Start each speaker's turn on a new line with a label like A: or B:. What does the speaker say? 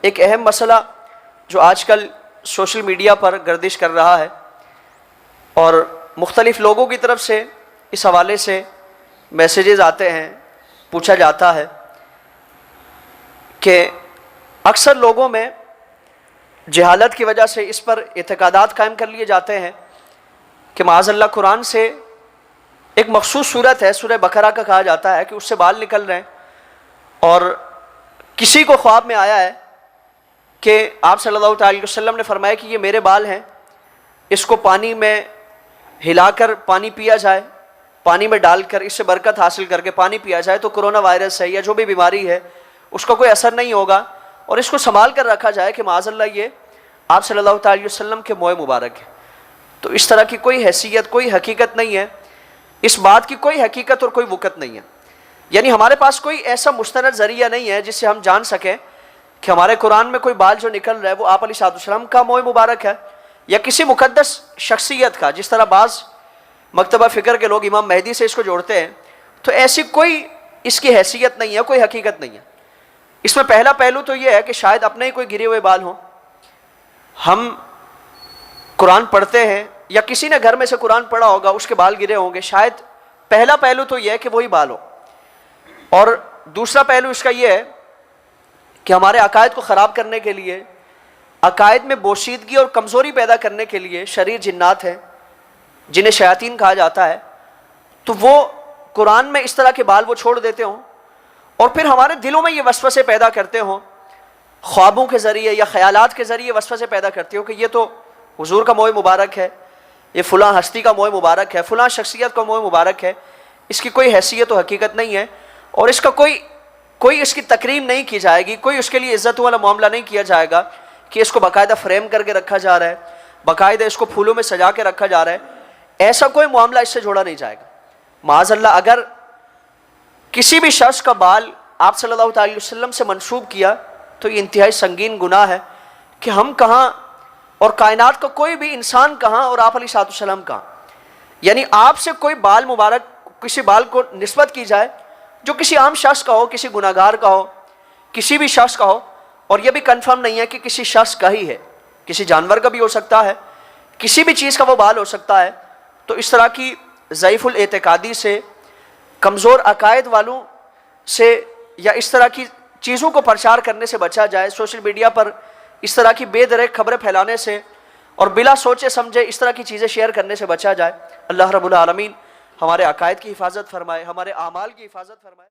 A: ایک اہم مسئلہ جو آج کل سوشل میڈیا پر گردش کر رہا ہے اور مختلف لوگوں کی طرف سے اس حوالے سے میسیجز آتے ہیں، پوچھا جاتا ہے کہ اکثر لوگوں میں جہالت کی وجہ سے اس پر اعتقادات قائم کر لیے جاتے ہیں کہ معاذ اللہ قرآن سے ایک مخصوص صورت ہے، سورہ بقرہ کا کہا جاتا ہے کہ اس سے بال نکل رہے ہیں، اور کسی کو خواب میں آیا ہے کہ آپ صلی اللہ تعالی وسلم نے فرمایا کہ یہ میرے بال ہیں، اس کو پانی میں ہلا کر پانی پیا جائے، پانی میں ڈال کر اس سے برکت حاصل کر کے پانی پیا جائے تو کرونا وائرس ہے یا جو بھی بیماری ہے اس کا کوئی اثر نہیں ہوگا، اور اس کو سنبھال کر رکھا جائے کہ معاذ اللہ یہ آپ صلی اللہ تعالی وسلم کے موئے مبارک ہے۔ تو اس طرح کی کوئی حیثیت، کوئی حقیقت نہیں ہے، اس بات کی کوئی حقیقت اور کوئی وقت نہیں ہے، یعنی ہمارے پاس کوئی ایسا مستند ذریعہ نہیں ہے جس سے ہم جان سکیں کہ ہمارے قرآن میں کوئی بال جو نکل رہا ہے وہ آپ علیہ السلام کا موئے مبارک ہے یا کسی مقدس شخصیت کا، جس طرح بعض مکتبہ فکر کے لوگ امام مہدی سے اس کو جوڑتے ہیں۔ تو ایسی کوئی اس کی حیثیت نہیں ہے، کوئی حقیقت نہیں ہے۔ اس میں پہلا پہلو تو یہ ہے کہ شاید اپنے ہی کوئی گرے ہوئے بال ہوں، ہم قرآن پڑھتے ہیں یا کسی نے گھر میں سے قرآن پڑھا ہوگا، اس کے بال گرے ہوں گے، شاید پہلا پہلو تو یہ ہے کہ وہی بال ہو۔ اور دوسرا پہلو اس کا یہ ہے کہ ہمارے عقائد کو خراب کرنے کے لیے، عقائد میں بوشیدگی اور کمزوری پیدا کرنے کے لیے شریر جنات ہیں جنہیں شیاطین کہا جاتا ہے، تو وہ قرآن میں اس طرح کے بال وہ چھوڑ دیتے ہوں اور پھر ہمارے دلوں میں یہ وسوسے پیدا کرتے ہوں، خوابوں کے ذریعے یا خیالات کے ذریعے وسوسے پیدا کرتے ہوں کہ یہ تو حضور کا موئے مبارک ہے، یہ فلاں ہستی کا موئے مبارک ہے، فلاں شخصیت کا موئے مبارک ہے، اس کی کوئی حیثیت و حقیقت نہیں ہے، اور اس کا کوئی اس کی تکریم نہیں کی جائے گی، کوئی اس کے لیے عزت والا معاملہ نہیں کیا جائے گا کہ اس کو باقاعدہ فریم کر کے رکھا جا رہا ہے، باقاعدہ اس کو پھولوں میں سجا کے رکھا جا رہا ہے، ایسا کوئی معاملہ اس سے جوڑا نہیں جائے گا۔ معاذ اللہ اگر کسی بھی شخص کا بال آپ صلی اللہ تعالی وسلم سے منسوب کیا تو یہ انتہائی سنگین گناہ ہے کہ ہم کہاں اور کائنات کا کوئی بھی انسان کہاں اور آپ علیہ السلام کہاں، یعنی آپ سے کوئی بال مبارک، کسی بال کو نسبت کی جائے جو کسی عام شخص کا ہو، کسی گناہ گار کا ہو، کسی بھی شخص کا ہو، اور یہ بھی کنفرم نہیں ہے کہ کسی شخص کا ہی ہے، کسی جانور کا بھی ہو سکتا ہے، کسی بھی چیز کا وہ بال ہو سکتا ہے۔ تو اس طرح کی ضعیف الاعتقادی سے، کمزور عقائد والوں سے یا اس طرح کی چیزوں کو پرچار کرنے سے بچا جائے، سوشل میڈیا پر اس طرح کی بے دریغ خبریں پھیلانے سے اور بلا سوچے سمجھے اس طرح کی چیزیں شیئر کرنے سے بچا جائے۔ اللہ رب العالمین ہمارے عقائد کی حفاظت فرمائے، ہمارے اعمال کی حفاظت فرمائے۔